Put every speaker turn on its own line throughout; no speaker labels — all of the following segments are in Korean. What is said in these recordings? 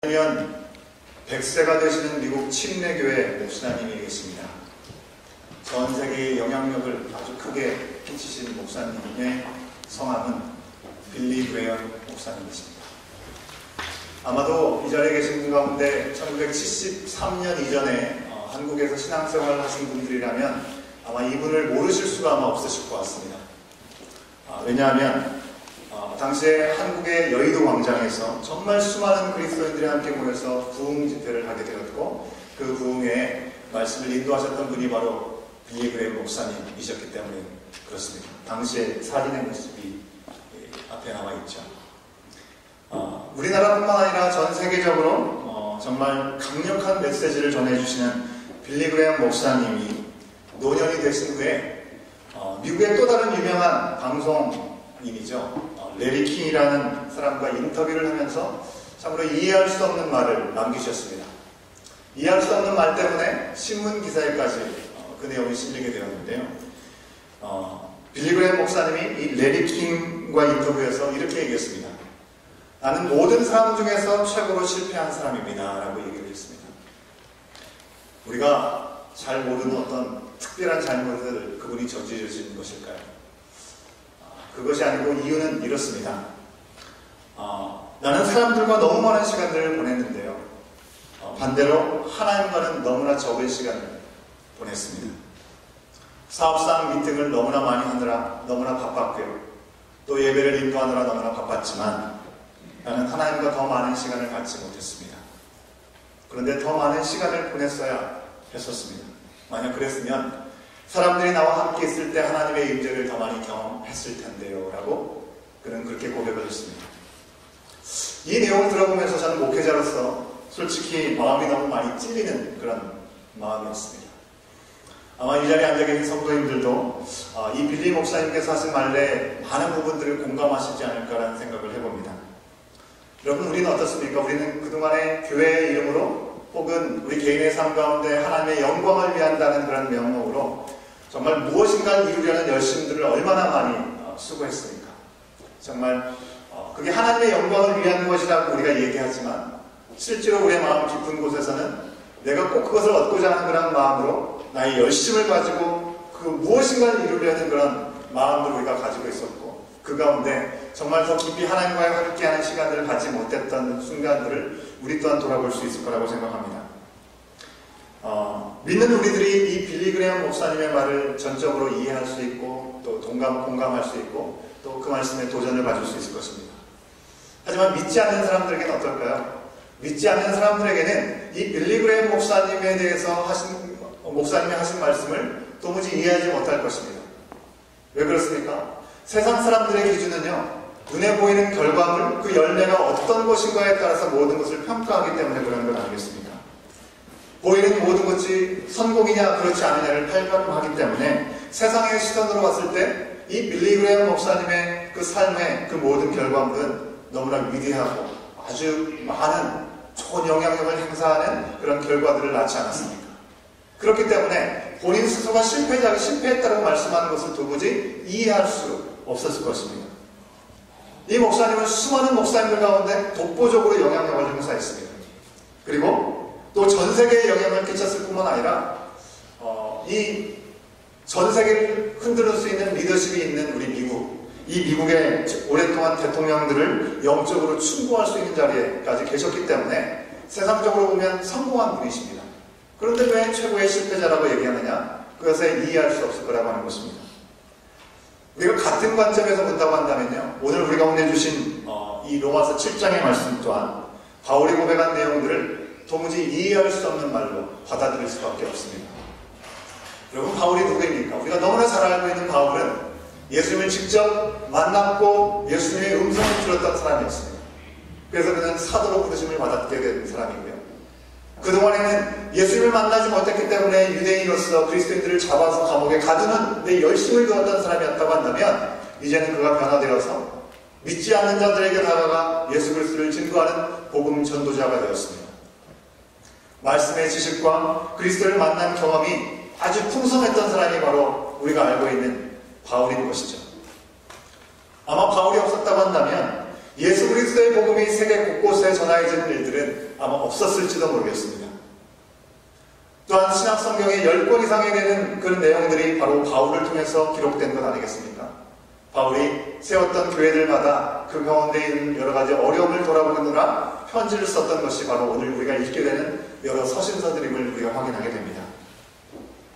년 100세가 되시는 미국 침례교회 목사님이 계십니다. 전 세계의 영향력을 아주 크게 끼치신 목사님의 성함은 빌리 그레엄 목사님이십니다. 아마도 이 자리에 계신 분 가운데 1973년 이전에 한국에서 신앙생활을 하신 분들이라면 아마 이분을 모르실 수가 아마 없으실 것 같습니다. 왜냐하면 당시에 한국의 여의도 광장에서 정말 수많은 그리스도인들이 함께 모여서 부흥 집회를 하게 되었고, 그 부흥에 말씀을 인도하셨던 분이 바로 빌리 그레엄 목사님이셨기 때문에 그렇습니다. 당시의 사진의 모습이 앞에 나와 있죠. 우리나라뿐만 아니라 전 세계적으로 정말 강력한 메시지를 전해주시는 빌리 그레엄 목사님이 노년이 되신 후에 미국의 또 다른 유명한 방송인이죠. 레리 킹이라는 사람과 인터뷰를 하면서 참으로 이해할 수 없는 말을 남기셨습니다. 이해할 수 없는 말 때문에 신문 기사에까지 그 내용이 실리게 되었는데요. 빌리 그레엄 목사님이 이 레리 킹과 인터뷰에서 이렇게 얘기했습니다. 나는 모든 사람 중에서 최고로 실패한 사람입니다 라고 얘기를 했습니다. 우리가 잘 모르는 어떤 특별한 잘못을 그분이 저지르신 것일까요? 그것이 아니고 이유는 이렇습니다. 나는 사람들과 너무 많은 시간들을 보냈는데요. 반대로 하나님과는 너무나 적은 시간을 보냈습니다. 사업상 미팅을 너무나 많이 하느라 너무나 바빴고요. 또 예배를 인도하느라 너무나 바빴지만 나는 하나님과 더 많은 시간을 갖지 못했습니다. 그런데 더 많은 시간을 보냈어야 했었습니다. 만약 그랬으면 사람들이 나와 함께 있을 때 하나님의 임재를 더 많이 경험했을 텐데요 라고 그는 그렇게 고백을 했습니다. 이 내용을 들어보면서 저는 목회자로서 솔직히 마음이 너무 많이 찔리는 그런 마음이었습니다. 아마 이 자리에 앉아 계신 성도님들도 이 빌리 목사님께서 하신 말에 많은 부분들을 공감하시지 않을까라는 생각을 해봅니다. 여러분, 우리는 어떻습니까? 우리는 그동안의 교회의 이름으로 혹은 우리 개인의 삶 가운데 하나님의 영광을 위한다는 그런 명목으로 정말 무엇인가를 이루려는 열심들을 얼마나 많이 수고했습니까? 정말 그게 하나님의 영광을 위한 것이라고 우리가 얘기하지만 실제로 우리의 마음 깊은 곳에서는 내가 꼭 그것을 얻고자 하는 그런 마음으로 나의 열심을 가지고 그 무엇인가를 이루려는 그런 마음을 우리가 가지고 있었고, 그 가운데 정말 더 깊이 하나님과 함께하는 시간들을 갖지 못했던 순간들을 우리 또한 돌아볼 수 있을 거라고 생각합니다. 믿는 우리들이 이 빌리 그레엄 목사님의 말을 전적으로 이해할 수 있고 또 공감할 수 있고 또 그 말씀에 도전을 가질 수 있을 것입니다. 하지만 믿지 않는 사람들에게는 어떨까요? 믿지 않는 사람들에게는 이 빌리 그레엄 목사님에 대해서 목사님이 하신 말씀을 도무지 이해하지 못할 것입니다. 왜 그렇습니까? 세상 사람들의 기준은요, 눈에 보이는 결과물, 그 열매가 어떤 것인가에 따라서 모든 것을 평가하기 때문에 그런 걸 알겠습니다. 보이는 모든 것이 성공이냐 그렇지 않느냐를 팔가름하기 때문에 세상의 시선으로 봤을 때 이 빌리 그레엄 목사님의 그 삶의 그 모든 결과물은 너무나 위대하고 아주 많은 좋은 영향력을 행사하는 그런 결과들을 낳지 않았습니까? 그렇기 때문에 본인 스스로가 실패했다고 말씀하는 것을 도무지 이해할 수 없었을 것입니다. 이 목사님은 수많은 목사님들 가운데 독보적으로 영향력을 행사했습니다. 그리고 또 전 세계에 영향을 끼쳤을 뿐만 아니라 이 전 세계를 흔들 수 있는 리더십이 있는 우리 미국, 이 미국의 오랫동안 대통령들을 영적으로 충고할 수 있는 자리에까지 계셨기 때문에 세상적으로 보면 성공한 분이십니다. 그런데 왜 최고의 실패자라고 얘기하느냐? 그것을 이해할 수 없을 거라고 하는 것입니다. 우리가 같은 관점에서 본다고 한다면요, 오늘 우리 가운데 주신 이 로마서 7장의 말씀 또한 바울이 고백한 내용들을 도무지 이해할 수 없는 말로 받아들일 수밖에 없습니다. 여러분, 바울이 누구입니까? 우리가 너무나 잘 알고 있는 바울은 예수님을 직접 만났고 예수님의 음성을 들었던 사람이었습니다. 그래서 그는 사도로 부르심을 받았게 된 사람이고요. 그동안에는 예수님을 만나지 못했기 때문에 유대인으로서 그리스도인들을 잡아서 감옥에 가두는 데 열심을 두었던 사람이었다고 한다면, 이제는 그가 변화되어서 믿지 않는 자들에게 다가가 예수 그리스도를 증거하는 복음 전도자가 되었습니다. 말씀의 지식과 그리스도를 만난 경험이 아주 풍성했던 사람이 바로 우리가 알고 있는 바울인 것이죠. 아마 바울이 없었다고 한다면 예수 그리스도의 복음이 세계 곳곳에 전해지는 일들은 아마 없었을지도 모르겠습니다. 또한 신약 성경의 10권 이상에 되는 그런 내용들이 바로 바울을 통해서 기록된 것 아니겠습니까? 바울이 세웠던 교회들마다 그 가운데 있는 여러 가지 어려움을 돌아보느라 편지를 썼던 것이 바로 오늘 우리가 읽게 되는 여러 서신서들임을 우리가 확인하게 됩니다.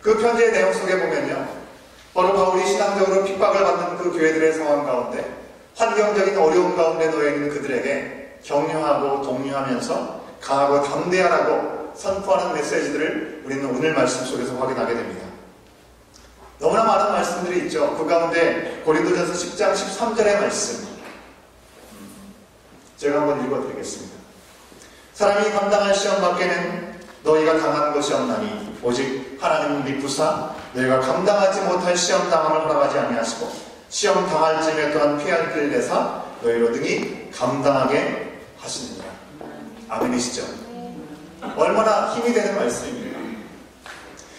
그 편지의 내용 속에 보면요, 바로 바울이 신앙적으로 핍박을 받는 그 교회들의 상황 가운데 환경적인 어려움 가운데 놓여 있는 그들에게 격려하고 독려하면서 강하고 담대하라고 선포하는 메시지들을 우리는 오늘 말씀 속에서 확인하게 됩니다. 너무나 많은 말씀들이 있죠. 그 가운데 고린도전서 10장 13절의 말씀, 제가 한번 읽어드리겠습니다. 사람이 감당할 시험 밖에는 너희가 당한 것이 없나니 오직 하나님은 미쁘사 너희가 감당하지 못할 시험 당함을 허락하지 아니하시고 시험 당할 즈음에 또한 피할 길을 내사 너희로 능히 감당하게 하시느니라. 아멘이시죠? 얼마나 힘이 되는 말씀입니다.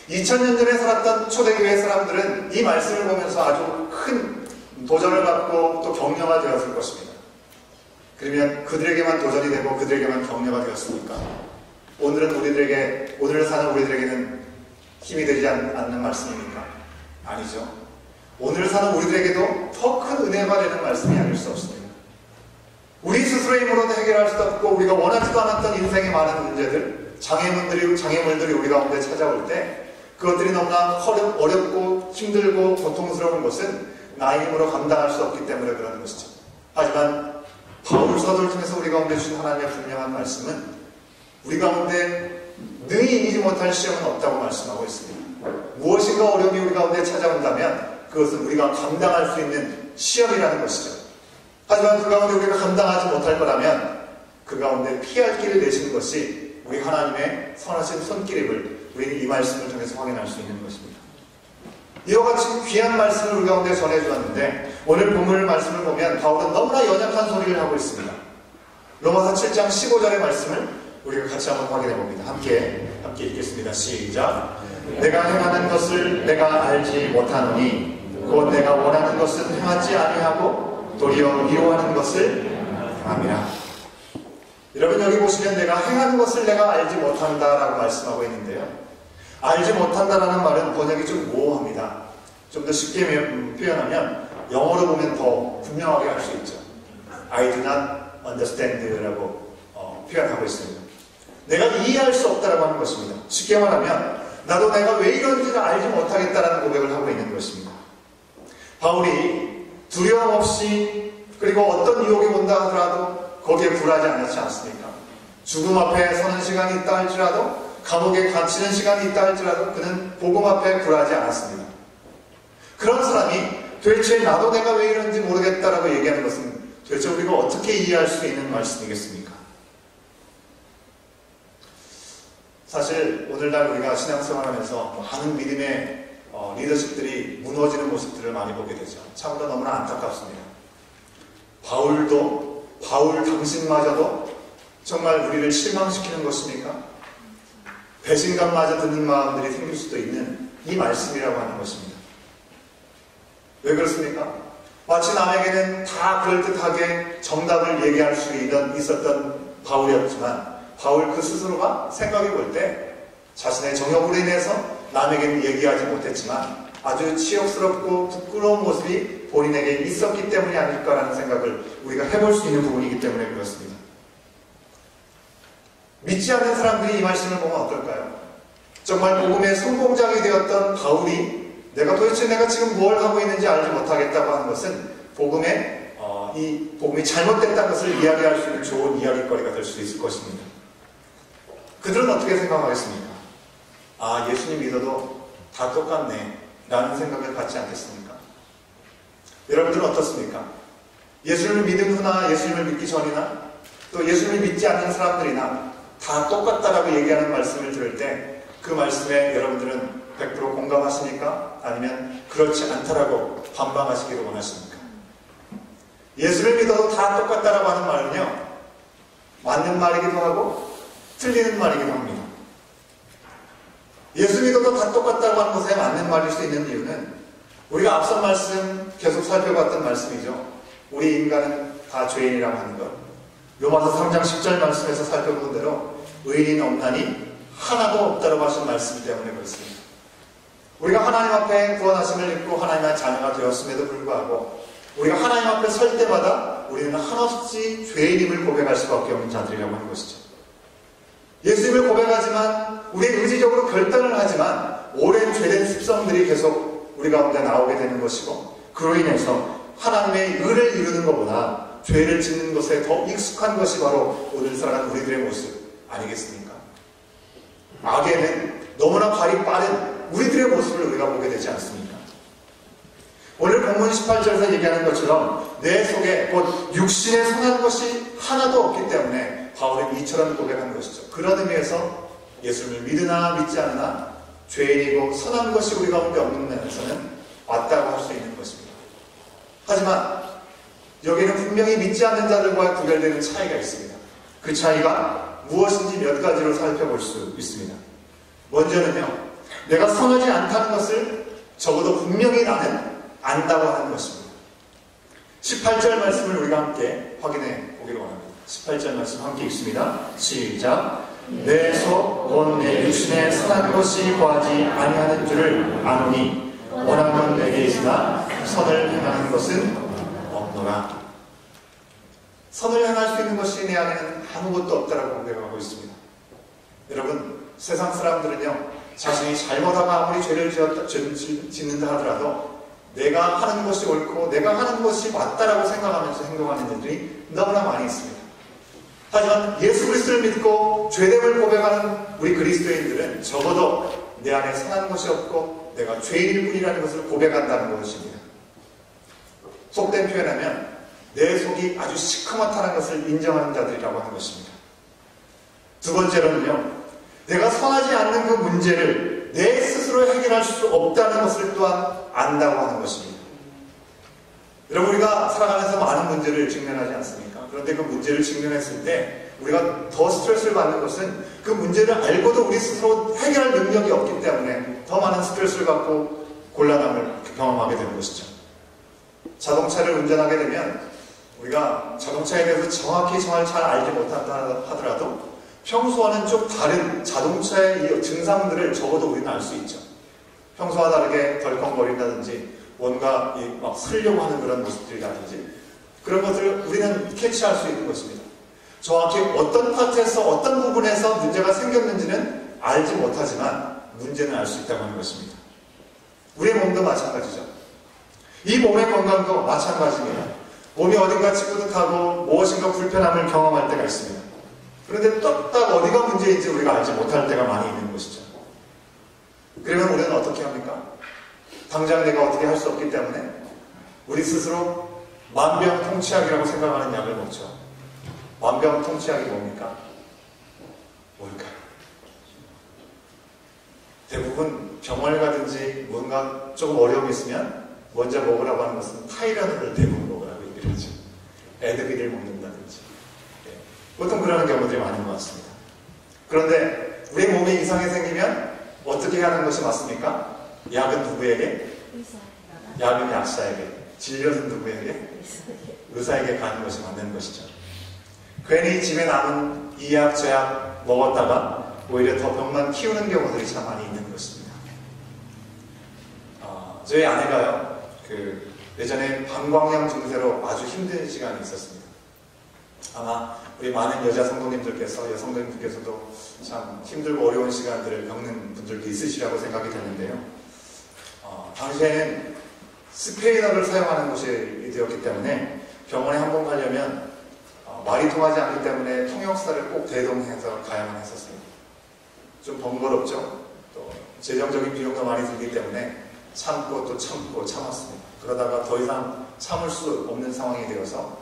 2000년 전에 살았던 초대교회 사람들은 이 말씀을 보면서 아주 큰 도전을 받고 또 격려가 되었을 것입니다. 그러면 그들에게만 도전이 되고 그들에게만 격려가 되었습니까? 오늘 사는 우리들에게는 힘이 되지 않는 말씀입니까? 아니죠. 오늘 사는 우리들에게도 더 큰 은혜가 되는 말씀이 아닐 수 없습니다. 우리 스스로의 힘으로는 해결할 수 없고 우리가 원하지도 않았던 인생의 많은 문제들, 장애물들이 우리 가운데 찾아올 때 그것들이 너무나 어렵고 힘들고 고통스러운 것은 나의 힘으로 감당할 수 없기 때문에 그러는 것이죠. 하지만 바울서를 통해서 우리 가운데 주신 하나님의 분명한 말씀은 우리 가운데 능히 이기지 못할 시험은 없다고 말씀하고 있습니다. 무엇인가 어려움이 우리 가운데 찾아온다면 그것은 우리가 감당할 수 있는 시험이라는 것이죠. 하지만 그 가운데 우리가 감당하지 못할 거라면 그 가운데 피할 길을 내시는 것이 우리 하나님의 선하신 손길임을 우리는 이 말씀을 통해서 확인할 수 있는 것입니다. 이와 같이 귀한 말씀을 우리 가운데 전해주었는데 오늘 본문 말씀을 보면 바울은 너무나 연약한 소리를 하고 있습니다. 로마서 7장 15절의 말씀을 우리가 같이 한번 확인해 봅니다. 함께 읽겠습니다. 시작. 내가 행하는 것을 내가 알지 못하노니 곧 내가 원하는 것은 행하지 아니하고 도리어 미워하는 것을 행함이라. 여러분 여기 보시면 내가 행하는 것을 내가 알지 못한다라고 말씀하고 있는데요. 알지 못한다라는 말은 번역이 좀 모호합니다. 좀 더 쉽게 표현하면 영어로 보면 더 분명하게 알 수 있죠. I do not understand라고 표현하고 있습니다. 내가 이해할 수 없다라고 하는 것입니다. 쉽게 말하면 나도 내가 왜 이런지를 알지 못하겠다라는 고백을 하고 있는 것입니다. 바울이 두려움 없이 그리고 어떤 유혹이 온다 하더라도 거기에 굴하지 않았지 않습니까? 죽음 앞에 서는 시간이 있다 할지라도 감옥에 갇히는 시간이 있다 할지라도 그는 복음 앞에 굴하지 않았습니다. 그런 사람이 도대체 나도 내가 왜 이런지 모르겠다라고 얘기하는 것은 도대체 우리가 어떻게 이해할 수 있는 말씀이겠습니까? 사실 오늘날 우리가 신앙생활하면서 많은 믿음의 리더십들이 무너지는 모습들을 많이 보게 되죠. 참으로 너무나 안타깝습니다. 바울 당신마저도 정말 우리를 실망시키는 것입니까? 배신감마저 드는 마음들이 생길 수도 있는 이 말씀이라고 하는 것입니다. 왜 그렇습니까? 마치 남에게는 다 그럴듯하게 정답을 얘기할 수 있었던 바울이었지만 바울 그 스스로가 생각해 볼 때 자신의 정욕으로 인해서 남에게는 얘기하지 못했지만 아주 치욕스럽고 부끄러운 모습이 본인에게 있었기 때문이 아닐까라는 생각을 우리가 해볼 수 있는 부분이기 때문에 그렇습니다. 믿지 않는 사람들이 이 말씀을 보면 어떨까요? 정말 복음의 성공작이 되었던 바울이 도대체 내가 지금 뭘 하고 있는지 알지 못하겠다고 하는 것은 이 복음이 잘못됐다는 것을 이야기할 수 있는 좋은 이야기거리가 될 수 있을 것입니다. 그들은 어떻게 생각하겠습니까? 아, 예수님 믿어도 다 똑같네 라는 생각을 갖지 않겠습니까? 여러분들은 어떻습니까? 예수님을 믿은 후나 예수님을 믿기 전이나 또 예수님을 믿지 않는 사람들이나 다 똑같다라고 얘기하는 말씀을 들을 때 그 말씀에 여러분들은 100% 공감하십니까? 아니면 그렇지 않다라고 반박하시기를 원하십니까? 예수를 믿어도 다 똑같다라고 하는 말은요, 맞는 말이기도 하고 틀리는 말이기도 합니다. 예수 믿어도 다 똑같다고 하는 것에 맞는 말일 수 있는 이유는 우리가 앞선 말씀 계속 살펴봤던 말씀이죠. 우리 인간은 다 죄인이라고 하는 것. 로마서 3장 10절 말씀에서 살펴본 대로 의인이 없나니 하나도 없다라고 하신 말씀 때문에 그렇습니다. 우리가 하나님 앞에 구원하심을 입고 하나님의 자녀가 되었음에도 불구하고 우리가 하나님 앞에 설 때마다 우리는 한없이 죄인임을 고백할 수밖에 없는 자들이라고 하는 것이죠. 예수님을 고백하지만 우리 의지적으로 결단을 하지만 오랜 죄된 습성들이 계속 우리 가운데 나오게 되는 것이고 그로 인해서 하나님의 의를 이루는 것보다 죄를 짓는 것에 더 익숙한 것이 바로 오늘 살아가는 우리들의 모습 아니겠습니까? 악에는 너무나 발이 빠른 우리들의 모습을 우리가 보게 되지 않습니까? 오늘 본문 18절에서 얘기하는 것처럼 내 속에 곧 육신에 선한 것이 하나도 없기 때문에 바울은 이처럼 고백한 것이죠. 그런 의미에서 예수님을 믿으나 믿지 않으나 죄인이고 선한 것이 우리 가운데 없는 면에서는 맞다고 할 수 있는 것입니다. 하지만 여기는 분명히 믿지 않는 자들과 구별되는 차이가 있습니다. 그 차이가 무엇인지 몇 가지로 살펴볼 수 있습니다. 먼저는요, 내가 선하지 않다는 것을 적어도 분명히 나는 안다고 하는 것입니다. 18절 말씀을 우리가 함께 확인해 보기로 원합니다. 18절 말씀 함께 읽습니다. 시작. 내 속 곧 내 육신에 선한 것이 거하지 아니하는 줄을 아노니 원하는 내게 있으나 선을 행하는 것은 없노라. 선을 행할 수 있는 것이 내 안에는 아무것도 없다라고 고백하고 있습니다. 여러분, 세상 사람들은요, 자신이 잘못하고 아무리 죄를 짓는다 하더라도 내가 하는 것이 옳고 내가 하는 것이 맞다라고 생각하면서 행동하는 일들이 너무나 많이 있습니다. 하지만 예수 그리스도를 믿고 죄됨을 고백하는 우리 그리스도인들은 적어도 내 안에 선한 것이 없고 내가 죄인일 뿐이라는 것을 고백한다는 것입니다. 속된 표현하면 내 속이 아주 시커멓다는 것을 인정하는 자들이라고 하는 것입니다. 두 번째로는요, 내가 선하지 않는 그 문제를 내 스스로 해결할 수 없다는 것을 또한 안다고 하는 것입니다. 여러분, 우리가 살아가면서 많은 문제를 직면하지 않습니까? 그런데 그 문제를 직면했을 때 우리가 더 스트레스를 받는 것은 그 문제를 알고도 우리 스스로 해결할 능력이 없기 때문에 더 많은 스트레스를 받고 곤란함을 경험하게 되는 것이죠. 자동차를 운전하게 되면 우리가 자동차에 대해서 정확히 잘 알지 못한다 하더라도 평소와는 좀 다른 자동차의 이 증상들을 적어도 우리는 알 수 있죠. 평소와 다르게 덜컹거린다든지 뭔가 막 쓰려고 하는 그런 모습들이라든지 그런 것들을 우리는 캐치할 수 있는 것입니다. 정확히 어떤 파트에서 어떤 부분에서 문제가 생겼는지는 알지 못하지만 문제는 알 수 있다고 하는 것입니다. 우리의 몸도 마찬가지죠. 이 몸의 건강도 마찬가지입니다. 몸이 어딘가 찌뿌듯하고 무엇인가 불편함을 경험할 때가 있습니다. 그런데 딱 어디가 문제인지 우리가 알지 못할 때가 많이 있는 것이죠. 그러면 우리는 어떻게 합니까? 당장 내가 어떻게 할 수 없기 때문에 우리 스스로 만병통치약이라고 생각하는 약을 먹죠. 만병통치약이 뭡니까? 뭘까요? 대부분 병원에 가든지 뭔가 조금 어려움이 있으면 먼저 먹으라고 하는 것은 타이레놀을 대부분 먹으라고 얘기를 하죠. 에드빌을 먹는다든지. 보통 그러는 경우들이 많은 것 같습니다. 그런데 우리 몸에 이상이 생기면 어떻게 하는 것이 맞습니까? 약은 누구에게? 약은 약사에게. 진료는 누구에게? 의사에게 가는 것이 맞는 것이죠. 괜히 집에 남은 이 약, 저 약 먹었다가 오히려 더 병만 키우는 경우들이 참 많이 있는 것입니다. 저희 아내가요, 예전에 방광염 증세로 아주 힘든 시간이 있었습니다. 아마 우리 많은 여자 성도님들께서, 여성들께서도 참 힘들고 어려운 시간들을 겪는 분들도 있으시라고 생각이 되는데요. 당시에는 스페인어를 사용하는 곳이 되었기 때문에 병원에 한 번 가려면 말이 통하지 않기 때문에 통역사를 꼭 대동해서 가야만 했었습니다. 좀 번거롭죠. 또 재정적인 비용도 많이 들기 때문에 참고 또 참고 참았습니다. 그러다가 더 이상 참을 수 없는 상황이 되어서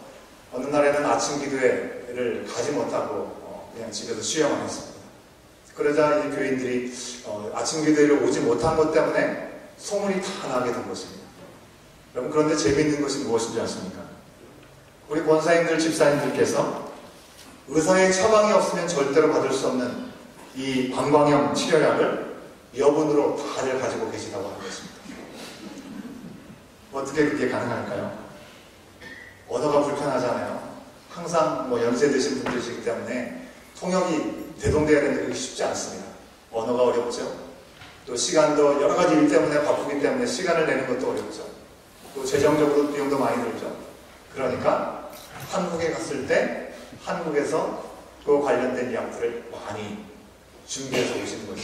어느 날에는 아침 기도회를 가지 못하고 그냥 집에서 쉬어만 했습니다. 그러자 이제 교인들이 아침 기도회를 오지 못한 것 때문에 소문이 다 나게 된 것입니다. 여러분, 그런데 재미있는 것이 무엇인지 아십니까? 우리 권사님들, 집사님들께서 의사의 처방이 없으면 절대로 받을 수 없는 이 방광염 치료약을 여분으로 다들 가지고 계시다고 하는 것입니다. 어떻게 그게 가능할까요? 언어가 불편하잖아요. 항상 연세 드신 분들이시기 때문에 통역이 대동돼야 되는 게 쉽지 않습니다. 언어가 어렵죠. 또 시간도 여러 가지 일 때문에 바쁘기 때문에 시간을 내는 것도 어렵죠. 또 재정적으로 비용도 많이 들죠. 그러니까 한국에 갔을 때 한국에서 그 관련된 약들을 많이 준비해서 오시는 거죠.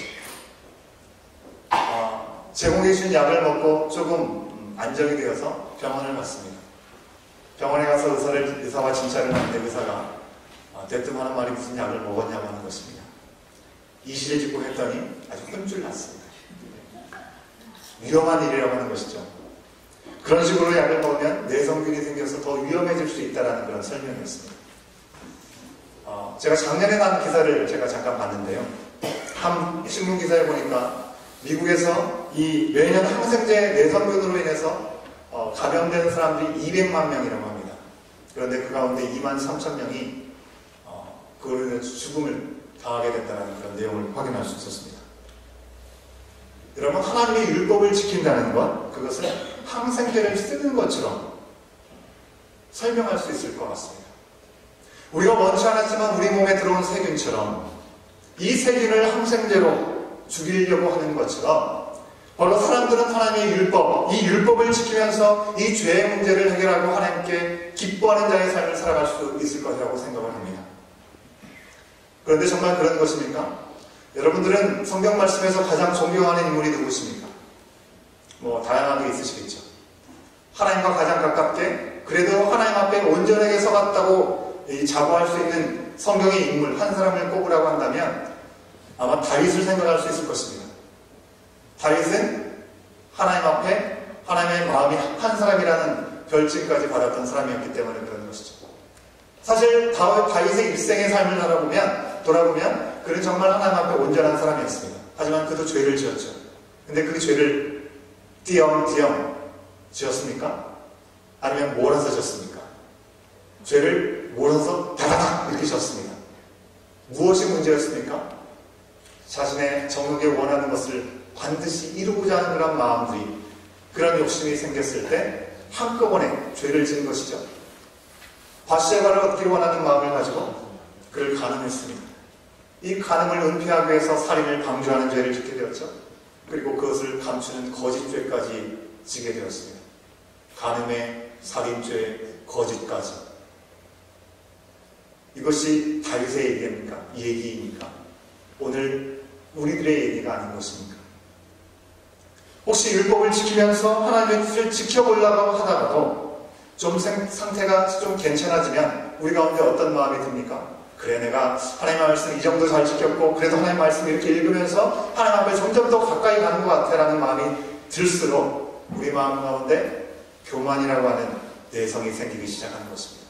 제공해 주신 약을 먹고 조금 안정이 되어서 병원을 갔습니다. 병원에 가서 의사와 진찰을 하는데 의사가 대뜸 하는 말이 무슨 약을 먹었냐고 하는 것입니다. 이실을 짓고 했더니 아주 혼쭐 났습니다. 위험한 일이라고 하는 것이죠. 그런 식으로 약을 먹으면 내성균이 생겨서 더 위험해질 수 있다는 그런 설명이었습니다. 제가 작년에 난 기사를 제가 잠깐 봤는데요. 한 신문 기사에 보니까 미국에서 이 매년 항생제 내성균으로 인해서 감염되는 사람들이 200만 명이라고 합니다. 그런데 그 가운데 2만 3천 명이 그걸로 인해서 죽음을 당하게 된다는 그런 내용을 확인할 수 있었습니다. 여러분, 하나님의 율법을 지킨다는 것, 그것은 항생제를 쓰는 것처럼 설명할 수 있을 것 같습니다. 우리가 원치 않았지만 우리 몸에 들어온 세균처럼 이 세균을 항생제로 죽이려고 하는 것처럼 바로 사람들은 하나님의 율법, 이 율법을 지키면서 이 죄의 문제를 해결하고 하나님께 기뻐하는 자의 삶을 살아갈 수 있을 것이라고 생각을 합니다. 그런데 정말 그런 것입니까? 여러분들은 성경 말씀에서 가장 존경하는 인물이 누구십니까? 다양하게 있으시겠죠. 하나님과 가장 가깝게 그래도 하나님 앞에 온전하게 서갔다고 자부할 수 있는 성경의 인물 한 사람을 꼽으라고 한다면 아마 다윗을 생각할 수 있을 것입니다. 다윗은 하나님 앞에 하나님의 마음이 한 사람이라는 별칭까지 받았던 사람이었기 때문에 그런 것이죠. 사실 다윗의 일생의 삶을 돌아보면 그는 정말 하나님 앞에 온전한 사람이었습니다. 하지만 그도 죄를 지었죠. 근데 그 죄를 띄엄띄엄 지었습니까? 아니면 몰아서 지었습니까? 죄를 몰아서 다다닥 이렇게 지었습니다. 무엇이 문제였습니까? 자신의 정욕에 원하는 것을 반드시 이루고자 하는 그런 마음들이, 그런 욕심이 생겼을 때 한꺼번에 죄를 지은 것이죠. 바세바를 얻기 원하는 마음을 가지고 그를 간음했습니다. 이 간음을 은폐하기 위해서 살인을 방조하는 죄를 짓게 되었죠. 그리고 그것을 감추는 거짓죄까지 지게 되었습니다. 간음에 살인죄, 거짓까지. 이것이 다윗의 얘기입니까? 오늘 우리들의 얘기가 아닌 것입니까? 혹시 율법을 지키면서 하나님의 뜻을 지켜보려고 하다가도 좀 상태가 좀 괜찮아지면 우리 가운데 어떤 마음이 듭니까? 그래, 내가 하나님의 말씀 이 정도 잘 지켰고 그래도 하나님의 말씀 이렇게 읽으면서 하나님 앞에 점점 더 가까이 가는 것 같아 라는 마음이 들수록 우리 마음 가운데 교만이라고 하는 내성이 생기기 시작하는 것입니다.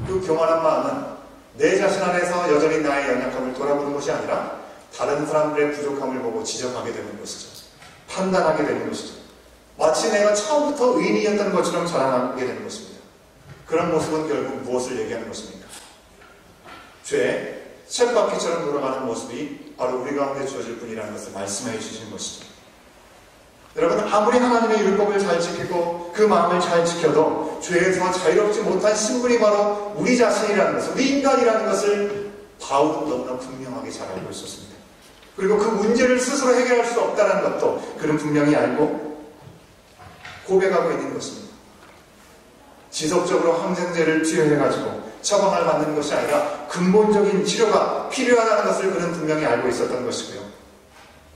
그 교만한 마음은 내 자신 안에서 여전히 나의 연약함을 돌아보는 것이 아니라 다른 사람들의 부족함을 보고 지적하게 되는 것이죠. 판단하게 되는 것이죠. 마치 내가 처음부터 의인이었던 것처럼 자랑하게 되는 것입니다. 그런 모습은 결국 무엇을 얘기하는 것입니까? 죄, 쳇바퀴처럼 돌아가는 모습이 바로 우리 가운데 주어질 뿐이라는 것을 말씀해 주시는 것이죠. 여러분, 아무리 하나님의 율법을 잘 지키고 그 마음을 잘 지켜도 죄에서 자유롭지 못한 신분이 바로 우리 자신이라는 것을, 우리 인간이라는 것을 바울은 너무나 분명하게 잘 알고 있었습니다. 그리고 그 문제를 스스로 해결할 수 없다는 것도 그는 분명히 알고 고백하고 있는 것입니다. 지속적으로 항생제를 투여해가지고 처방을 받는 것이 아니라 근본적인 치료가 필요하다는 것을 그는 분명히 알고 있었던 것이고요.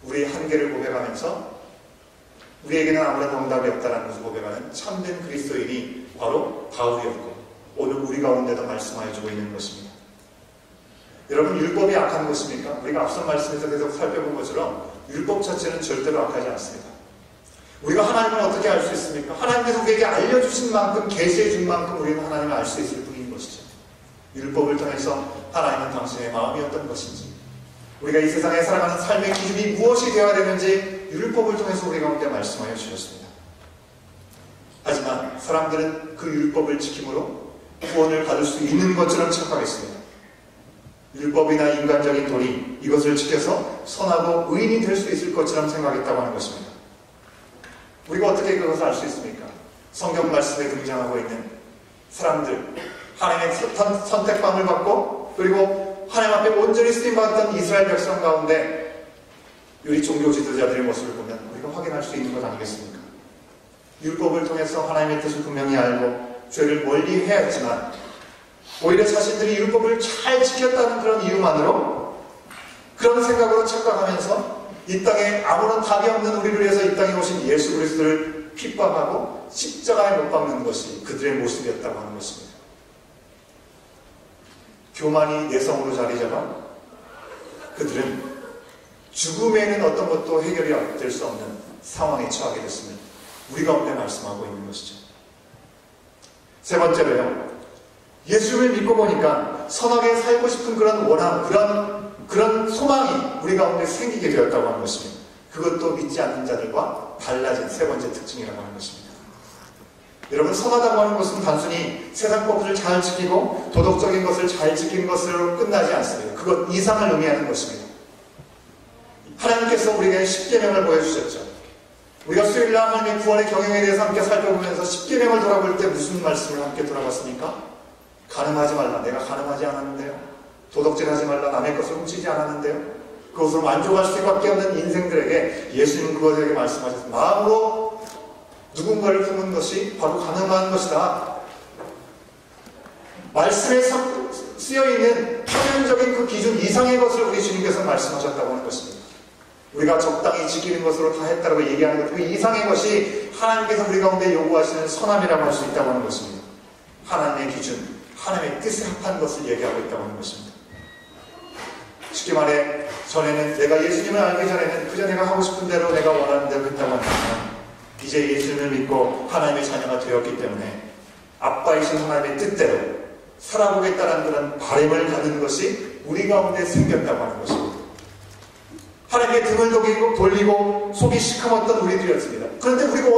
우리의 한계를 고백하면서 우리에게는 아무런 응답이 없다는 것을 고백하는 참된 그리스도인이 바로 바울이었고 오늘 우리 가운데도 말씀하여 주고 있는 것입니다. 여러분, 율법이 악한 것입니까? 우리가 앞선 말씀에서 계속 살펴본 것처럼 율법 자체는 절대로 악하지 않습니다. 우리가 하나님을 어떻게 알 수 있습니까? 하나님께서 우리에게 알려주신 만큼, 계시해 준 만큼 우리는 하나님을 알 수 있을 뿐인 것이죠. 율법을 통해서 하나님은 당신의 마음이 어떤 것인지, 우리가 이 세상에 살아가는 삶의 기준이 무엇이 되어야 되는지 율법을 통해서 우리 가운데 말씀하여 주셨습니다. 하지만 사람들은 그 율법을 지킴으로 구원을 받을 수 있는 것처럼 착각했습니다. 율법이나 인간적인 도리, 이것을 지켜서 선하고 의인이 될 수 있을 것처럼 생각했다고 하는 것입니다. 우리가 어떻게 그것을 알 수 있습니까? 성경 말씀에 등장하고 있는 사람들, 하나님의 선택받을 받고 그리고 하나님 앞에 온전히 쓰임받았던 이스라엘 백성 가운데 우리 종교 지도자들의 모습을 보면 우리가 확인할 수 있는 것 아니겠습니까? 율법을 통해서 하나님의 뜻을 분명히 알고 죄를 멀리 해야 했지만 오히려 자신들이 율법을 잘 지켰다는 그런 이유만으로 그런 생각으로 착각하면서 이 땅에 아무런 답이 없는 우리를 위해서 이 땅에 오신 예수 그리스도를 핍박하고 십자가에 못 박는 것이 그들의 모습이었다고 하는 것입니다. 교만이 내성으로 자리 잡아 그들은 죽음에는 어떤 것도 해결이 될 수 없는 상황에 처하게 됐음을 우리 가운데 말씀하고 있는 것이죠. 세 번째로요, 예수를 믿고 보니까 선하게 살고 싶은 그런 원함, 그런 소망이 우리 가운데 생기게 되었다고 하는 것입니다. 그것도 믿지 않는 자들과 달라진 세 번째 특징이라고 하는 것입니다. 여러분, 선하다고 하는 것은 단순히 세상 법을 잘 지키고 도덕적인 것을 잘 지키는 것으로 끝나지 않습니다. 그것 이상을 의미하는 것입니다. 하나님께서 우리에게 십계명을 보여주셨죠. 우리가 수요일날 하나님의 구원의 경영에 대해서 함께 살펴보면서 십계명을 돌아볼 때 무슨 말씀을 함께 돌아봤습니까? 간음하지 말라. 내가 간음하지 않았는데요. 도덕질하지 말라. 남의 것을 훔치지 않았는데요. 그것으로 만족할 수밖에 없는 인생들에게 예수님은 그것에게 말씀하셨습니다. 마음으로 누군가를 품은 것이 바로 가능한 것이다. 말씀에 쓰여있는 표면적인 그 기준 이상의 것을 우리 주님께서 말씀하셨다고 하는 것입니다. 우리가 적당히 지키는 것으로 다 했다고 얘기하는 것, 그 이상의 것이 하나님께서 우리 가운데 요구하시는 선함이라고 할 수 있다고 하는 것입니다. 하나님의 기준, 하나님의 뜻에 합한 것을 얘기하고 있다고 하는 것입니다. 쉽게 말해 전에는 내가 예수님을 알기 전에는 그저 내가 하고 싶은 대로 내가 원하는 대로 했다고 한다면 이제 예수님을 믿고 하나님의 자녀가 되었기 때문에 아빠이신 하나님의 뜻대로 살아보겠다는 그런 바람을 가는 것이 우리 가운데 생겼다고 하는 것입니다. 하나님의 등을 돌리고 속이 시커멓던 우리들이었습니다. 그런데 우리가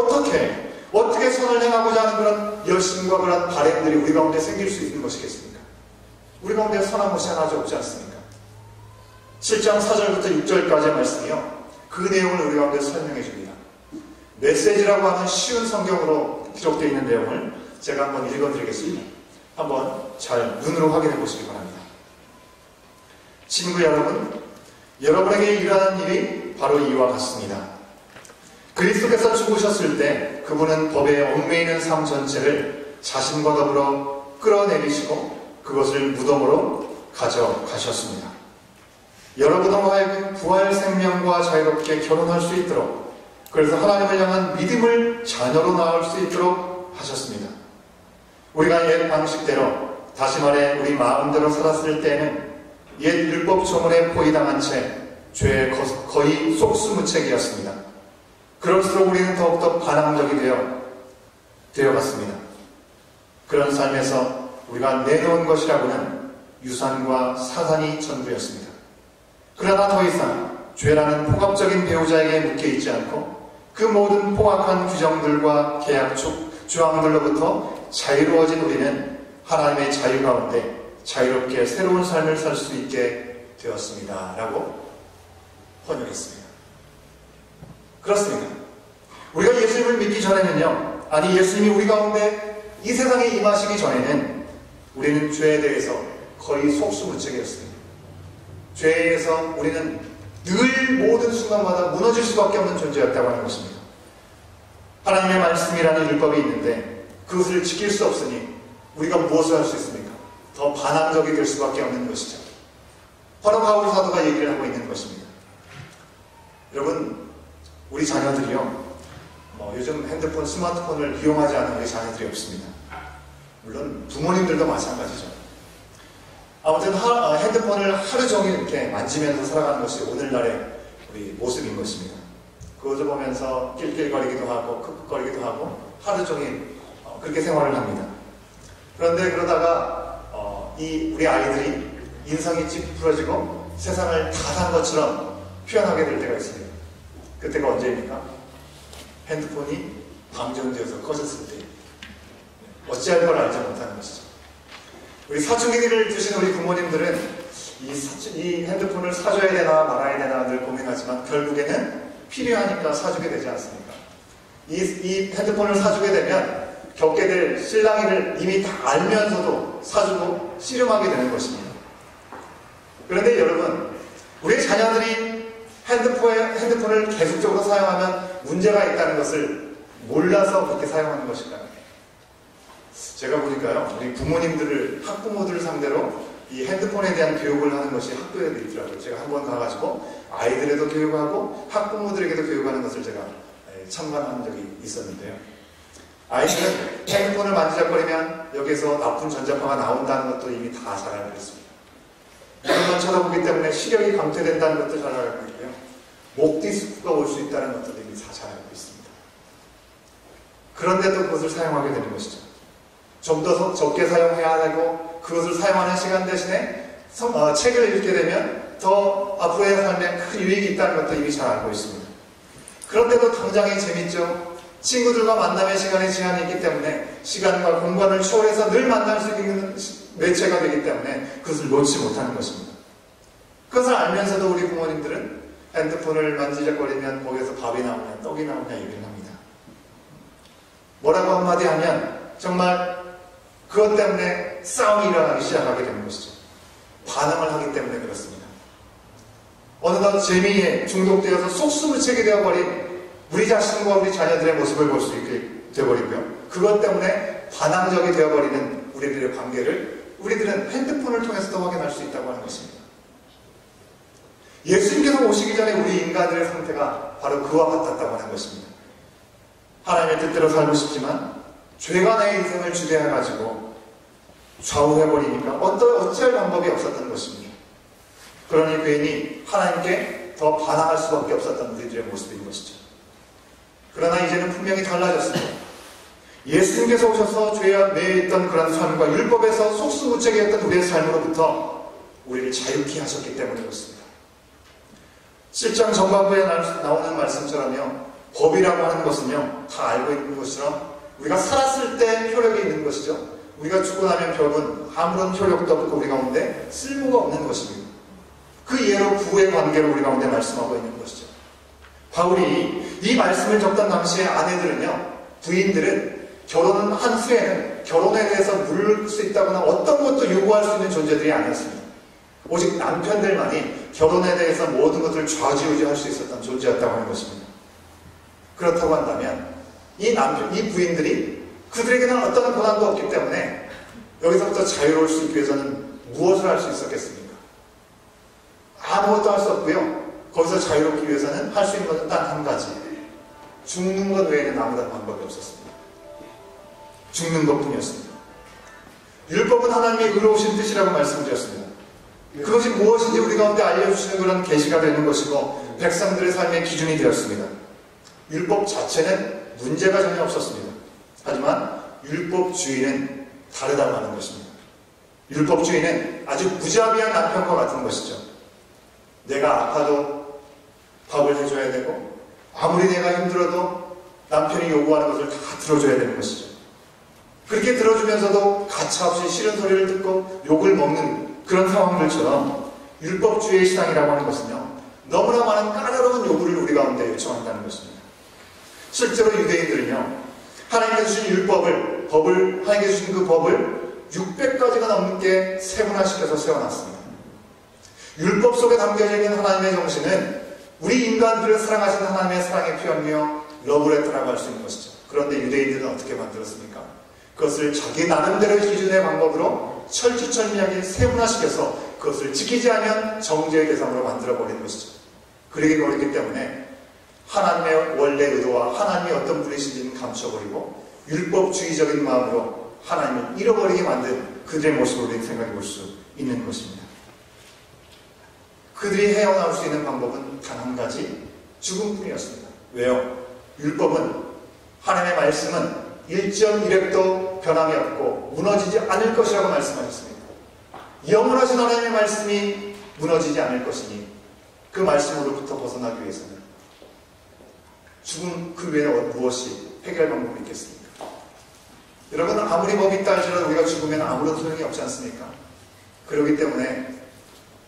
어떻게 선을 행하고자 하는 그런 열심과 그런 바람들이 우리 가운데 생길 수 있는 것이겠습니까? 우리 가운데 선한 것이 하나도 없지 않습니까? 7장 4절부터 6절까지의 말씀이요, 그 내용을 우리 가운데 설명해 줍니다. 메시지라고 하는 쉬운 성경으로 기록되어 있는 내용을 제가 한번 읽어드리겠습니다. 한번 잘 눈으로 확인해 보시기 바랍니다. 친구 여러분, 여러분에게 일어나는 일이 바로 이와 같습니다. 그리스도께서 죽으셨을 때 그분은 법에 얽매이는 삶 전체를 자신과 더불어 끌어내리시고 그것을 무덤으로 가져가셨습니다. 여러분으로 하여금 부활 생명과 자유롭게 결혼할 수 있도록, 그래서 하나님을 향한 믿음을 자녀로 낳을 수 있도록 하셨습니다. 우리가 옛 방식대로, 다시 말해 우리 마음대로 살았을 때는 옛 율법 조문에 포위당한 채 죄에 거의 속수무책이었습니다. 그럴수록 우리는 더욱더 반항적이 되어갔습니다. 그런 삶에서 우리가 내놓은 것이라고는 유산과 사산이 전부였습니다. 그러나 더 이상 죄라는 폭압적인 배우자에게 묶여있지 않고 그 모든 포악한 규정들과 계약 조항들로부터 자유로워진 우리는 하나님의 자유 가운데 자유롭게 새로운 삶을 살 수 있게 되었습니다. 라고 번역했습니다. 그렇습니다. 우리가 예수님을 믿기 전에는요, 아니 예수님이 우리 가운데 이 세상에 임하시기 전에는 우리는 죄에 대해서 거의 속수무책이었습니다. 죄에서 우리는 늘 모든 순간마다 무너질 수밖에 없는 존재였다고 하는 것입니다. 하나님의 말씀이라는 율법이 있는데 그것을 지킬 수 없으니 우리가 무엇을 할 수 있습니까? 더 반항적이 될 수밖에 없는 것이죠. 바로 바울 사도가 얘기를 하고 있는 것입니다. 여러분, 우리 자녀들이요, 요즘 핸드폰, 스마트폰을 이용하지 않은 우리 자녀들이 없습니다. 물론 부모님들도 마찬가지죠. 아무튼 핸드폰을 하루 종일 이렇게 만지면서 살아가는 것이 오늘날의 우리 모습인 것입니다. 그것을 보면서 낄낄거리기도 하고 끄끄거리기도 하고 하루 종일 그렇게 생활을 합니다. 그런데 그러다가 우리 아이들이 인성이 찌푸러지고 세상을 다 산 것처럼 표현하게 될 때가 있습니다. 그때가 언제입니까? 핸드폰이 방전되어서 꺼졌을 때. 어찌할 걸 알지 못하는 것이죠. 우리 사춘기를 드신 우리 부모님들은 이 핸드폰을 사줘야 되나 말아야 되나 늘 고민하지만 결국에는 필요하니까 사주게 되지 않습니까? 이 핸드폰을 사주게 되면 겪게 될 실랑이를 이미 다 알면서도 사주고 씨름하게 되는 것입니다. 그런데 여러분, 우리 자녀들이 핸드폰을 계속적으로 사용하면 문제가 있다는 것을 몰라서 그렇게 사용하는 것일까요? 제가 보니까요, 우리 부모님들을, 학부모들을 상대로 이 핸드폰에 대한 교육을 하는 것이 학교에도 있더라고요. 제가 한번 가가지고 아이들에도 교육하고 학부모들에게도 교육하는 것을 제가 참관한 적이 있었는데요. 아이들은 핸드폰을 만지작거리면 여기서 나쁜 전자파가 나온다는 것도 이미 다 잘 알고 있습니다. 눈만 쳐다보기 때문에 시력이 감퇴된다는 것도 잘 알고 있고요. 목 디스크가 올 수 있다는 것도 이미 다 잘 알고 있습니다. 그런데도 그것을 사용하게 되는 것이죠. 좀 더 적게 사용해야 하고 그것을 사용하는 시간 대신에 책을 읽게 되면 더 앞으로의 삶에 큰 유익이 있다는 것도 이미 잘 알고 있습니다. 그런데도 당장이 재밌죠. 친구들과 만남의 시간에 제한이 있기 때문에 시간과 공간을 초월해서 늘 만날 수 있는 매체가 되기 때문에 그것을 놓지 못하는 것입니다. 그것을 알면서도 우리 부모님들은 핸드폰을 만지작거리면 거기에서 밥이 나오냐 떡이 나오냐 얘기를 합니다. 뭐라고 한마디 하면 정말 그것 때문에 싸움이 일어나기 시작하게 되는 것이죠. 반응을 하기 때문에 그렇습니다. 어느덧 재미에 중독되어서 속수무책이 되어버린 우리 자신과 우리 자녀들의 모습을 볼 수 있게 되어버리고요. 그것 때문에 반항적이 되어버리는 우리들의 관계를 우리들은 핸드폰을 통해서도 확인할 수 있다고 하는 것입니다. 예수님께서 오시기 전에 우리 인간들의 상태가 바로 그와 같았다고 하는 것입니다. 하나님의 뜻대로 살고 싶지만 죄가 내 인생을 주대해가지고 좌우해버리니까 어찌할 방법이 없었던 것입니다. 그러니 괜히 하나님께 더 반항할 수밖에 없었던 우리들의 모습인 것이죠. 그러나 이제는 분명히 달라졌습니다. 예수님께서 오셔서 죄에 매여 있던 그런 삶과 율법에서 속수무책이었던 우리의 삶으로부터 우리를 자유케 하셨기 때문에 그렇습니다. 7장 전반부에 나오는 말씀처럼요, 법이라고 하는 것은요, 다 알고 있는 것처럼 우리가 살았을 때 효력이 있는 것이죠. 우리가 죽고 나면 법은 아무런 효력도 없고 우리 가운데 쓸모가 없는 것입니다. 그 예로 부부의 관계를 우리 가운데 말씀하고 있는 것이죠. 바울이 이 말씀을 적던 당시에 아내들은요, 부인들은 결혼을 한 후에는 결혼에 대해서 물을 수 있다거나 어떤 것도 요구할 수 있는 존재들이 아니었습니다. 오직 남편들만이 결혼에 대해서 모든 것을 좌지우지할 수 있었던 존재였다고 하는 것입니다. 그렇다고 한다면 이 부인들이 그들에게는 어떤 권한도 없기 때문에 여기서부터 자유로울 수 있기 위해서는 무엇을 할 수 있었겠습니까? 아무것도 할 수 없고요. 거기서 자유롭기 위해서는 할 수 있는 것은 단 한 가지. 죽는 것 외에는 아무런 방법이 없었습니다. 죽는 것 뿐이었습니다. 율법은 하나님의 의로우신 뜻이라고 말씀드렸습니다. 그것이 무엇인지 우리 가운데 알려주시는 그런 계시가 되는 것이고 백성들의 삶의 기준이 되었습니다. 율법 자체는 문제가 전혀 없었습니다. 하지만 율법주의는 다르다고 하는 것입니다. 율법주의는 아주 무자비한 남편과 같은 것이죠. 내가 아파도 밥을 해줘야 되고 아무리 내가 힘들어도 남편이 요구하는 것을 다 들어줘야 되는 것이죠. 그렇게 들어주면서도 가차없이 싫은 소리를 듣고 욕을 먹는 그런 상황들처럼 율법주의의 신앙이라고 하는 것은요, 너무나 많은 까다로운 요구를 우리 가운데 요청한다는 것입니다. 실제로 유대인들은요, 하나님께서 주신 율법을, 하나님께서 주신 그 법을 600가지가 넘게 세분화시켜서 세워놨습니다. 율법 속에 담겨져 있는 하나님의 정신은 우리 인간들을 사랑하시는 하나님의 사랑의 표현이며 러브레터라고 할 수 있는 것이죠. 그런데 유대인들은 어떻게 만들었습니까? 그것을 자기 나름대로의 기준의 방법으로 철두철미하게 세분화시켜서 그것을 지키지 않으면 정죄의 대상으로 만들어버리는 것이죠. 그러기 때문에 하나님의 원래 의도와 하나님이 어떤 분이신지는 감춰버리고 율법주의적인 마음으로 하나님을 잃어버리게 만든 그들의 모습을 우리는 생각해 볼 수 있는 것입니다. 그들이 헤어나올 수 있는 방법은 단 한 가지, 죽음뿐이었습니다. 왜요? 율법은, 하나님의 말씀은 일점 이력도 변함이 없고 무너지지 않을 것이라고 말씀하셨습니다. 영원하신 하나님의 말씀이 무너지지 않을 것이니 그 말씀으로부터 벗어나기 위해서는 죽음 그 외에 무엇이 해결 방법이 있겠습니까? 여러분, 아무리 법이 있다 할지라도 우리가 죽으면 아무런 소용이 없지 않습니까? 그렇기 때문에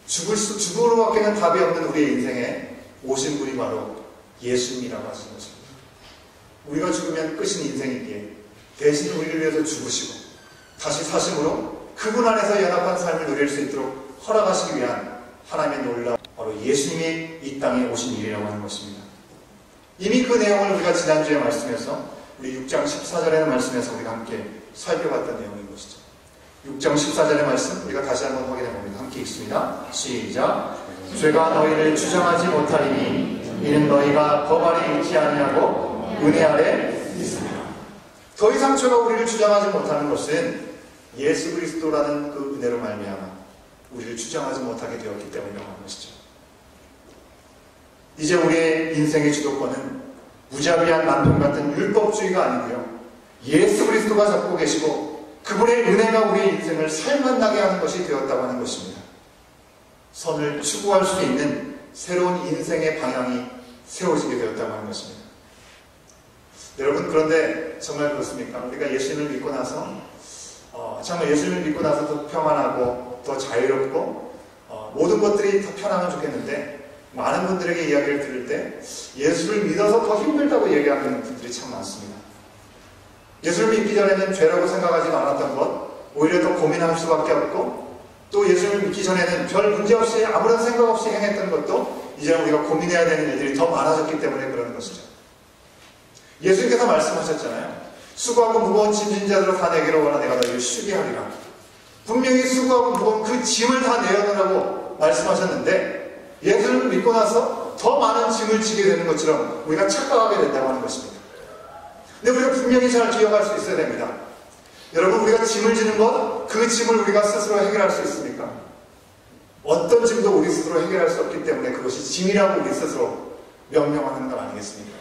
죽음으로 밖에는 답이 없는 우리의 인생에 오신 분이 바로 예수님이라고 하시는 것입니다. 우리가 죽으면 끝인 인생이기에 대신 우리를 위해서 죽으시고 다시 사심으로 그분 안에서 연합한 삶을 누릴 수 있도록 허락하시기 위한 하나님의 놀라움, 바로 예수님이 이 땅에 오신 일이라고 하는 것입니다. 이미 그 내용을 우리가 지난주에 말씀에서 우리 6장 14절의 말씀에서 우리가 함께 살펴봤던 내용인 것이죠. 6장 14절의 말씀 우리가 다시 한번 확인해 봅니다. 함께 읽습니다. 시작. 죄가 너희를 주장하지 못하리니 이는 너희가 법 아래 있지 아니하고 은혜 아래 있습니다. 더 이상 죄가 우리를 주장하지 못하는 것은 예수 그리스도라는 그 은혜로 말미암아 우리를 주장하지 못하게 되었기 때문이라고 하는 것이죠. 이제 우리의 인생의 주도권은 무자비한 남편 같은 율법주의가 아니고요, 예수 그리스도가 잡고 계시고 그분의 은혜가 우리의 인생을 살만나게 하는 것이 되었다고 하는 것입니다. 선을 추구할 수 있는 새로운 인생의 방향이 세워지게 되었다고 하는 것입니다. 여러분, 그런데 정말 그렇습니까? 우리가 예수님을 믿고 나서 정말 예수님을 믿고 나서 더 평안하고 더 자유롭고 모든 것들이 더 편하면 좋겠는데, 많은 분들에게 이야기를 들을 때 예수를 믿어서 더 힘들다고 얘기하는 분들이 참 많습니다. 예수를 믿기 전에는 죄라고 생각하지 않았던 것, 오히려 더 고민할 수밖에 없고, 또 예수를 믿기 전에는 별 문제 없이 아무런 생각 없이 행했던 것도 이제 우리가 고민해야 되는 일들이 더 많아졌기 때문에 그런 것이죠. 예수님께서 말씀하셨잖아요. 수고하고 무거운 짐진 자들아 다 내게로 오라, 내가 너희를 쉬게 하리라. 분명히 수고하고 무거운 그 짐을 다 내어놓으라고 말씀하셨는데, 예수를 믿고 나서 더 많은 짐을 지게 되는 것처럼 우리가 착각하게 된다고 하는 것입니다. 근데 우리가 분명히 잘 기억할 수 있어야 됩니다. 여러분, 우리가 짐을 지는 것, 그 짐을 우리가 스스로 해결할 수 있습니까? 어떤 짐도 우리 스스로 해결할 수 없기 때문에 그것이 짐이라고 우리 스스로 명명하는 것 아니겠습니까?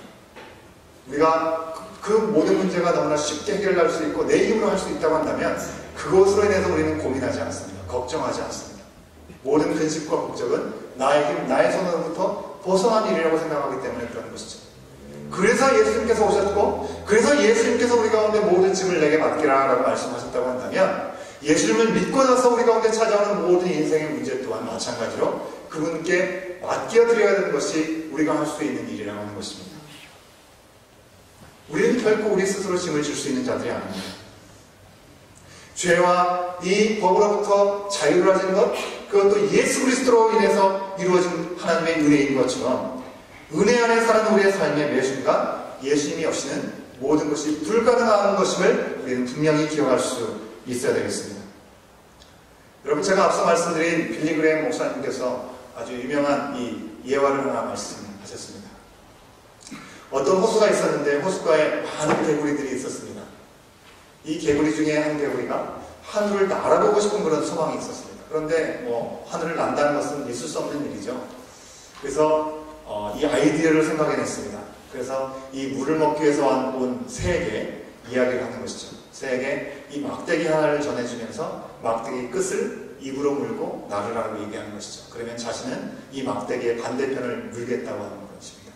우리가 그 모든 문제가 너무나 쉽게 해결할 수 있고 내 힘으로 할 수 있다고 한다면 그것으로 인해서 우리는 고민하지 않습니다. 걱정하지 않습니다. 모든 근심과 걱정은 나의 힘, 나의 손으로부터 벗어난 일이라고 생각하기 때문에 그런 것이죠. 그래서 예수님께서 오셨고, 그래서 예수님께서 우리 가운데 모든 짐을 내게 맡기라 라고 말씀하셨다고 한다면, 예수님을 믿고 나서 우리 가운데 찾아오는 모든 인생의 문제 또한 마찬가지로 그분께 맡겨드려야 되는 것이 우리가 할 수 있는 일이라고 하는 것입니다. 우리는 결코 우리 스스로 짐을 질 수 있는 자들이 아닙니다. 죄와 이 법으로부터 자유를 하신 것, 그것도 예수 그리스도로 인해서 이루어진 하나님의 은혜인 것처럼, 은혜 안에 사는 우리의 삶의 매 순간 예수님이 없이는 모든 것이 불가능한 것임을 우리는 분명히 기억할 수 있어야 되겠습니다. 여러분, 제가 앞서 말씀드린 빌리 그레이엄 목사님께서 아주 유명한 이 예화를 하나 말씀하셨습니다. 어떤 호수가 있었는데 호숫가에 많은 개구리들이 있었습니다. 이 개구리 중에 한 개구리가 하늘을 날아보고 싶은 그런 소망이 있었습니다. 그런데 하늘을 난다는 것은 있을 수 없는 일이죠. 그래서 이 아이디어를 생각해냈습니다. 그래서 이 물을 먹기 위해서 온 새에게 이야기를 하는 것이죠. 새에게 이 막대기 하나를 전해주면서 막대기 끝을 입으로 물고 나르라고 얘기하는 것이죠. 그러면 자신은 이 막대기의 반대편을 물겠다고 하는 것입니다.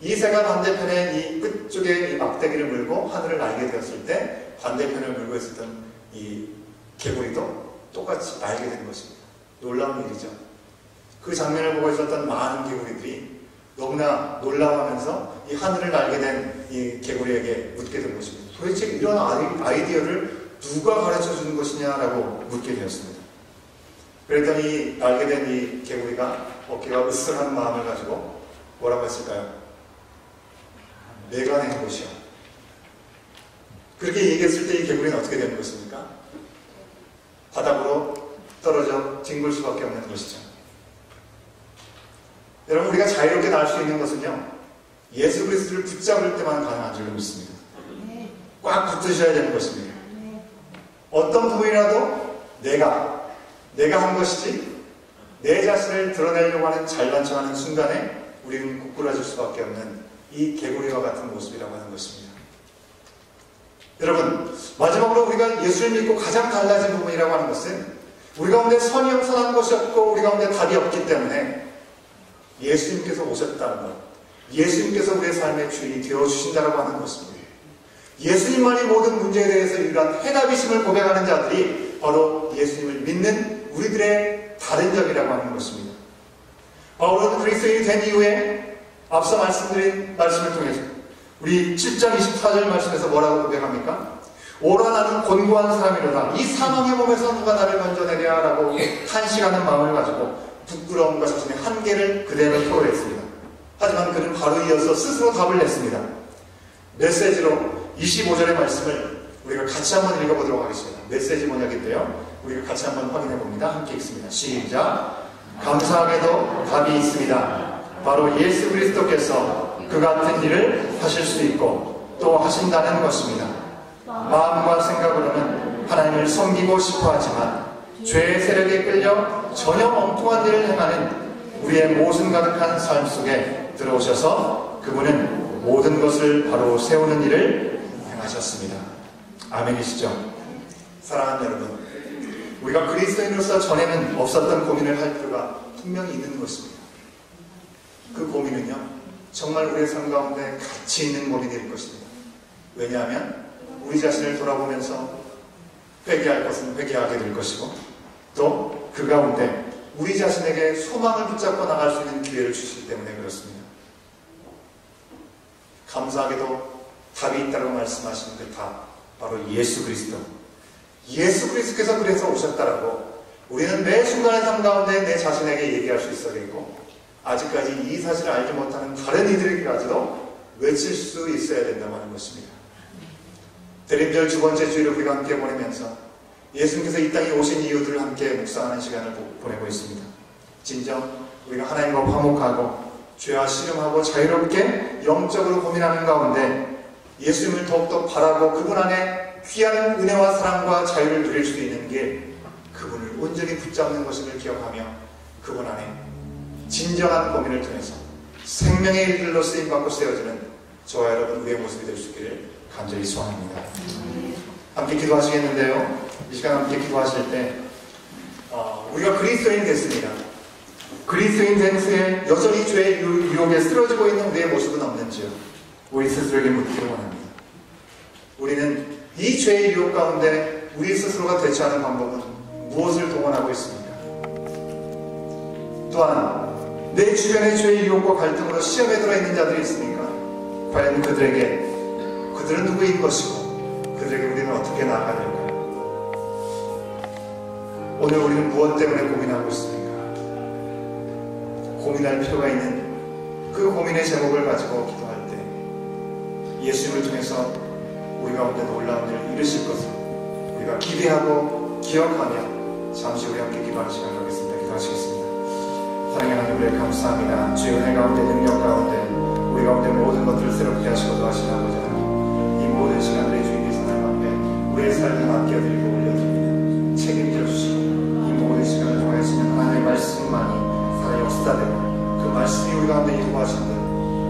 이 새가 반대편에 이 끝쪽에 이 막대기를 물고 하늘을 날게 되었을 때 반대편을 물고 있었던 이 개구리도 똑같이 날게 된 것입니다. 놀라운 일이죠. 그 장면을 보고 있었던 많은 개구리들이 너무나 놀라워하면서 이 하늘을 날게 된 이 개구리에게 묻게 된 것입니다. 도대체 이런 아이디어를 누가 가르쳐 주는 것이냐라고 묻게 되었습니다. 그랬더니 날게 된 이 개구리가 어깨가 으쓱한 마음을 가지고 뭐라고 했을까요? 내가 낸 것이요. 그렇게 얘기했을 때 이 개구리는 어떻게 되는 것입니까? 바닥으로 떨어져 뒹굴 수밖에 없는 것이죠. 여러분, 우리가 자유롭게 날 수 있는 것은요, 예수 그리스도를 붙잡을 때만 가능한 줄로 믿습니다. 꽉 붙으셔야 되는 것입니다. 어떤 부분이라도 내가 한 것이지 내 자신을 드러내려고 하는 잘난 척하는 순간에 우리는 고꾸라질 수밖에 없는 이 개구리와 같은 모습이라고 하는 것입니다. 여러분, 마지막으로 우리가 예수를 믿고 가장 달라진 부분이라고 하는 것은 우리 가운데 선이 형성한 것이 없고 우리 가운데 답이 없기 때문에 예수님께서 오셨다는 것, 예수님께서 우리의 삶의 주인이 되어주신다고 하는 것입니다. 예수님만이 모든 문제에 대해서 유일한 해답이심을 고백하는 자들이 바로 예수님을 믿는 우리들의 다른 점이라고 하는 것입니다. 바울은 그리스도인이 된 이후에 앞서 말씀드린 말씀을 통해서 우리 7장 24절 말씀에서 뭐라고 고백합니까? 오라 나는 곤고한 사람이로다. 이 사망의 몸에서 누가 나를 건져내랴 라고 탄식하는 마음을 가지고 부끄러움과 자신의 한계를 그대로 토로했습니다. 하지만 그는 바로 이어서 스스로 답을 냈습니다. 메시지로 25절의 말씀을 우리가 같이 한번 읽어보도록 하겠습니다. 메시지 번역인데요. 우리가 같이 한번 확인해 봅니다. 함께 읽습니다. 시작. 감사하게도 답이 있습니다. 바로 예수 그리스도께서 그 같은 일을 하실 수 있고 또 하신다는 것입니다. 마음과 생각으로는 하나님을 섬기고 싶어 하지만 죄의 세력에 끌려 전혀 엉뚱한 일을 행하는 우리의 모순 가득한 삶 속에 들어오셔서 그분은 모든 것을 바로 세우는 일을 행하셨습니다. 아멘이시죠? 사랑하는 여러분, 우리가 그리스도인으로서 전에는 없었던 고민을 할 필요가 분명히 있는 것입니다. 그 고민은요, 정말 우리의 삶 가운데 가치 있는 고민일 것입니다. 왜냐하면 우리 자신을 돌아보면서 회개할 것은 회개하게 될 것이고 또 그 가운데 우리 자신에게 소망을 붙잡고 나갈 수 있는 기회를 주시기 때문에 그렇습니다. 감사하게도 답이 있다고 말씀하시는 그 답, 바로 예수 그리스도. 예수 그리스도께서 그래서 오셨다라고 우리는 매 순간의 삶 가운데 내 자신에게 얘기할 수 있어야겠고, 아직까지 이 사실을 알지 못하는 다른 이들에게까지도 외칠 수 있어야 된다고 하는 것입니다. 대림절 두 번째 주일을 우리가 함께 보내면서 예수님께서 이 땅에 오신 이유들을 함께 묵상하는 시간을 보내고 있습니다. 진정 우리가 하나님과 화목하고 죄와 씨름하고 자유롭게 영적으로 고민하는 가운데 예수님을 더욱더 바라고 그분 안에 귀한 은혜와 사랑과 자유를 누릴 수 있는 게 그분을 온전히 붙잡는 것임을 기억하며 그분 안에 진정한 고민을 통해서 생명의 일들로 쓰임받고 세워지는 저와 여러분 우리의 모습이 될 수 있기를 간절히 소원합니다. 함께 기도하시겠는데요. 이 시간 함께 기도하실 때 우리가 그리스도인 됐습니다. 그리스도인 된 후에 여전히 죄의 유혹에 쓰러지고 있는 우리의 모습은 없는지요? 우리 스스로에게 묻기를 원합니다. 우리는 이 죄의 유혹 가운데 우리 스스로가 대처하는 방법은 무엇을 동원하고 있습니까? 또한 내 주변의 죄의 유혹과 갈등으로 시험에 들어있는 자들이 있으니까 과연 그들은 누구인 것이고 그들에게 우리는 어떻게 나아가야 될까요? 오늘 우리는 무엇 때문에 고민하고 있습니까? 고민할 필요가 있는 그 고민의 제목을 가지고 기도할 때 예수님을 통해서 우리 가운데 놀라운 일을 이루실 것을 우리가 기대하고 기억하며 잠시 우리 함께 기도하는 시간을 갖겠습니다. 기도하시겠습니다. 사랑의 하나님, 우리를 감사합니다. 주의 은혜 가운데 능력 가운데 우리 가운데 모든 것들을 새롭게 하시고 도하시는 아버지 하나님, 이 모든 시간들의 주님께서 하나님 앞에 우리의 삶을 맡겨드리고 올려드립니다. 책임져 주시고 이 모든 시간을 통해서는 하나님의 말씀만이 살아 역사되고 그 말씀이 우리 가운데 인도하신 듯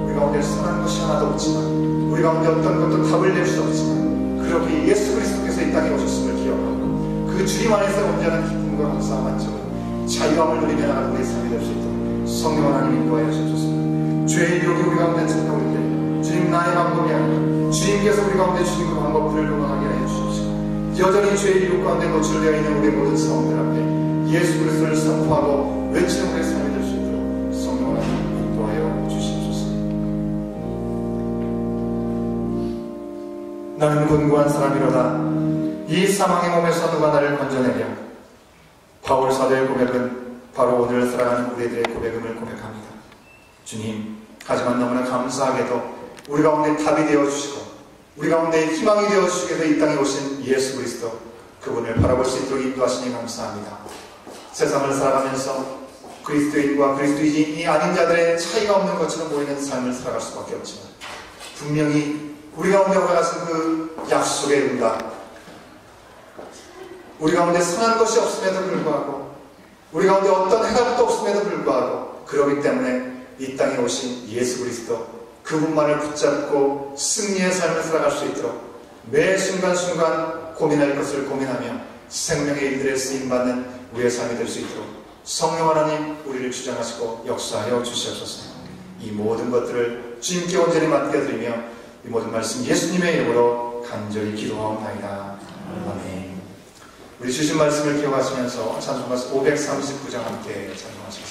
우리 가운데 선한 것이 하나도 없지만 우리 가운데 어떤 것도 답을 낼 수 없지만 그렇게 예수 그리스도께서 이 땅에 오셨음을 기억하고 그 주님 안에서 온전한 기쁨과 감사와 만족을 자유함을 누리며 나가는 우리의 삶이 될 수 있도록 성령 하나님 인도하여 주옵소서. 죄의 유혹이 우리 가운데 찾아올 때 주님 나의 방법이 아니라 주님께서 우리 가운데 주신 그 방법을 응하게 하여 주십시오. 여전히 죄의 유혹 가운데 노출되어 있는 우리 모든 성들 앞에 예수 그리스도를 선포하고 외치는 우리의 삶이 될 수 있도록 성령 하나님 인도하여 주십소서. 나는 곤고한 사람이로다. 이 사망의 몸에서 누가 나를 건져내랴. 바울 사도의 고백은 바로 오늘 살아가는 우리들의 고백임을 고백합니다. 주님, 하지만 너무나 감사하게도 우리 가운데 답이 되어주시고 우리 가운데 희망이 되어주시기 위해서 이 땅에 오신 예수 그리스도 그분을 바라볼 수 있도록 인도하시니 감사합니다. 세상을 살아가면서 그리스도인과 그리스도인이 아닌 자들의 차이가 없는 것처럼 보이는 삶을 살아갈 수밖에 없지만 분명히 우리 가운데 와가신 그 약속의 응답, 우리 가운데 선한 것이 없음에도 불구하고 우리 가운데 어떤 해답도 없음에도 불구하고 그러기 때문에 이 땅에 오신 예수 그리스도 그분만을 붙잡고 승리의 삶을 살아갈 수 있도록 매 순간순간 고민할 것을 고민하며 생명의 일들에 쓰임받는 우리의 삶이 될 수 있도록 성령 하나님 우리를 주장하시고 역사하여 주시옵소서. 이 모든 것들을 주님께 온전히 맡겨드리며 이 모든 말씀 예수님의 이름으로 간절히 기도하옵나이다. 아멘. 우리 주신 말씀을 기억하시면서 찬송가 539장 함께 찬송하시겠습니다.